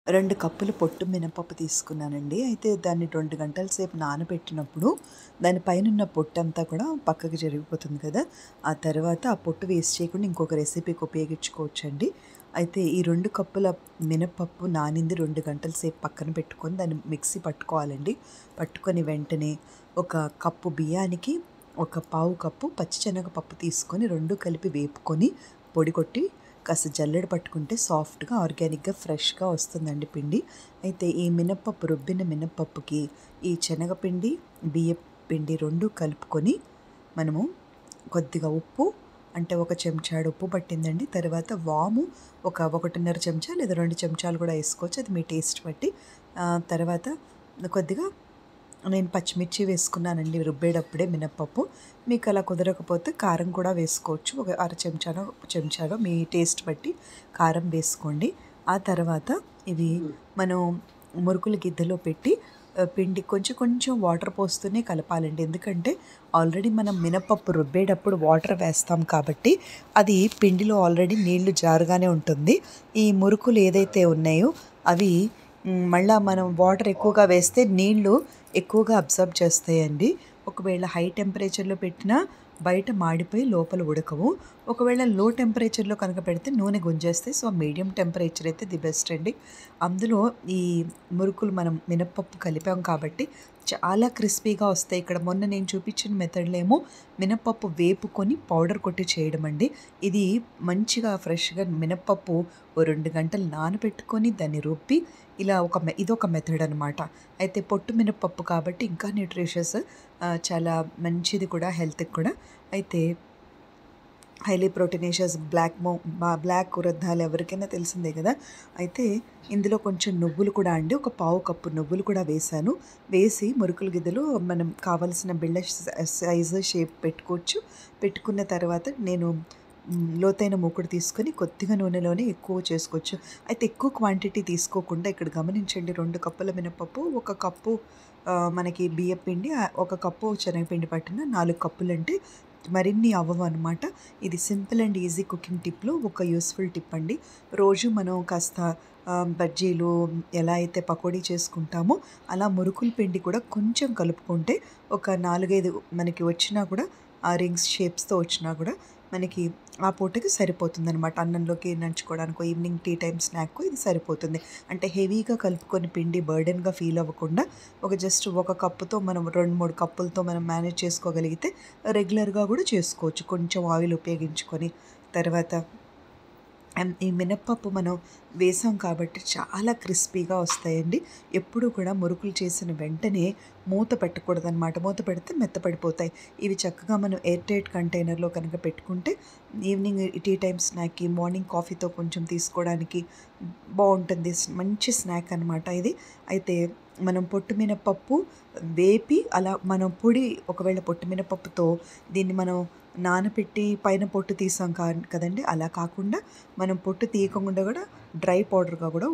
2 కప్పులు పొట్టు మినపప్పు తీసుకున్నానండి. అయితే దాన్ని 2 గంటల సేపు నానబెట్టినప్పుడు దాని పైనున్న పొట్టంతా కూడా పక్కకి జరిగిపోతుంది కదా! ఆ తర్వాత ఆ పొట్టు వేస్ట్ చేయకుండా ఇంకొక రెసిపీకి ఉపయోగించుకోవచ్చండి. అయితే ఈ 2 కప్పుల మినపప్పు నానింది 2 గంటల సేపు పక్కన పెట్టుకొని దాన్ని మిక్సీ పట్టుకోవాలండి. పట్టుకొని వెంటనే ఒక కప్పు బియ్యానికి ఒక పావు కప్పు పచ్చిశనగపప్పు తీసుకొని 2 కలిపి వేపుకొని పొడి కొట్టి కాస్త జల్లెడ పట్టుకుంటే సాఫ్ట్‌గా, ఆర్గానిక్‌గా, ఫ్రెష్‌గా వస్తుందండి పిండి. అయితే ఈ మినపప్పు రుబ్బిన మినపప్పుకి ఈ శనగపిండి, బియ్యపు పిండి 2 కలుపుకొని మనము కొద్దిగా ఉప్పు అంటే ఒక చెంచాడు ఉప్పు పట్టిందండి. తర్వాత వాము ఒక 1½ చెంచా లేదా 2 చెంచాలు కూడా వేసుకోవచ్చు. అది మీ టేస్ట్ బట్టి. తర్వాత కొద్దిగా నేను పచ్చిమిర్చి వేసుకున్నానండి రుబ్బేటప్పుడే మినపప్పు. మీకు అలా కుదరకపోతే కారం కూడా వేసుకోవచ్చు. ఒక అర చెంచానో మీ టేస్ట్ బట్టి కారం వేసుకోండి. ఆ తర్వాత ఇవి మనం మురుకుల గిద్దలో పెట్టి పిండి కొంచెం కొంచెం వాటర్ పోస్తూనే కలపాలండి. ఎందుకంటే ఆల్రెడీ మనం మినపప్పు రుబ్బేటప్పుడు వాటర్ వేస్తాం కాబట్టి అది పిండిలో ఆల్రెడీ నీళ్లు జారుగానే ఉంటుంది. ఈ మురుకులు ఏదైతే ఉన్నాయో అవి మళ్ళా మనం వాటర్ ఎక్కువగా వేస్తే నీళ్లు ఎక్కువగా అబ్జర్బ్ చేస్తాయండి. ఒకవేళ హై టెంపరేచర్‌లో పెట్టినా బయట మాడిపోయి లోపల ఉడకవు. ఒకవేళ లో టెంపరేచర్‌లో కనుక పెడితే నూనె గుంజేస్తాయి. సో, మీడియం టెంపరేచర్ అయితే ది బెస్ట్ అండి. అందులో ఈ మురుకులు మనం మినపప్పు కలిపాం కాబట్టి చాలా క్రిస్పీగా వస్తాయి. ఇక్కడ మొన్న నేను చూపించిన మెథడ్‌లో ఏమో మినపప్పు వేపుకొని పౌడర్ కొట్టి చేయడం అండి. ఇది మంచిగా ఫ్రెష్‌గా మినపప్పు ఓ 2 గంటలు నానబెట్టుకొని దాన్ని రుబ్బి ఇలా ఇదొక మెథడ్ అనమాట. అయితే పొట్టు మినపప్పు కాబట్టి ఇంకా న్యూట్రిషియస్, చాలా మంచిది కూడా హెల్త్‌కి కూడా. అయితే హైలీ ప్రోటీనేషియస్ బ్లాక్ వృద్ధాలు ఎవరికైనా తెలిసిందే కదా! అయితే ఇందులో కొంచెం నువ్వులు కూడా అండి, ఒక పావు కప్పు నువ్వులు కూడా వేశాను. వేసి మురుకుల గిద్దలో మనం కావాల్సిన బిళ్ళ సైజు షేప్ పెట్టుకోవచ్చు. పెట్టుకున్న తర్వాత నేను లోతైన మూకుడు తీసుకొని కొద్దిగా నూనెలోనే ఎక్కువ చేసుకోవచ్చు. అయితే ఎక్కువ క్వాంటిటీ తీసుకోకుండా ఇక్కడ గమనించండి, 2 కప్పుల మినపప్పు, 1 కప్పు మనకి బియ్యపిండి, 1 కప్పు శనగపిండి పట్టిన 4 కప్పులంటే మరిన్ని అవ్వవన్నమాట. ఇది సింపుల్ అండ్ ఈజీ కుకింగ్ టిప్‌లో ఒక యూస్‌ఫుల్ టిప్ అండి. రోజు మనం కాస్త బజ్జీలు ఎలా అయితే పకోడీ చేసుకుంటామో అలా మురుకుల పిండి కూడా కొంచెం కలుపుకుంటే ఒక 4, 5 మనకి వచ్చినా కూడా ఆ రింగ్స్ షేప్స్‌తో వచ్చినా కూడా మనకి ఆ పూటకి సరిపోతుందనమాట. అన్నంలోకి నంచుకోవడానికో, ఈవినింగ్ టీ టైమ్ స్నాక్కో ఇది సరిపోతుంది. అంటే హెవీగా కలుపుకొని పిండి బర్డెన్‌గా ఫీల్ అవ్వకుండా జస్ట్ ఒక కప్పుతో మనం 2, 3 కప్పులతో మనం మేనేజ్ చేసుకోగలిగితే రెగ్యులర్‌గా కూడా చేసుకోవచ్చు కొంచెం ఆయిల్ ఉపయోగించుకొని. తర్వాత ఈ మినప్పప్పు మనం వేసాం కాబట్టి చాలా క్రిస్పీగా వస్తాయండి. ఎప్పుడూ కూడా మురుకులు చేసిన వెంటనే మూత పెట్టకూడదనమాట. మూత పెడితే మెత్తపడిపోతాయి. ఇవి చక్కగా మనం ఎయిర్ టైట్ కంటైనర్‌లో కనుక పెట్టుకుంటే ఈవినింగ్ టీ టైమ్ స్నాక్‌కి, మార్నింగ్ కాఫీతో కొంచెం తీసుకోవడానికి బావుంటుంది. మంచి స్నాక్ అనమాట ఇది. అయితే మనం పొట్టు మినపప్పు వేపి అలా మనం పొడి, ఒకవేళ పొట్టు మినపప్పుతో దీన్ని మనం నానబెట్టి పైన పొట్టు తీసాం కదండీ! అలా కాకుండా మనం పొట్టు తీయకుండా కూడా డ్రై పౌడర్‌గా కూడా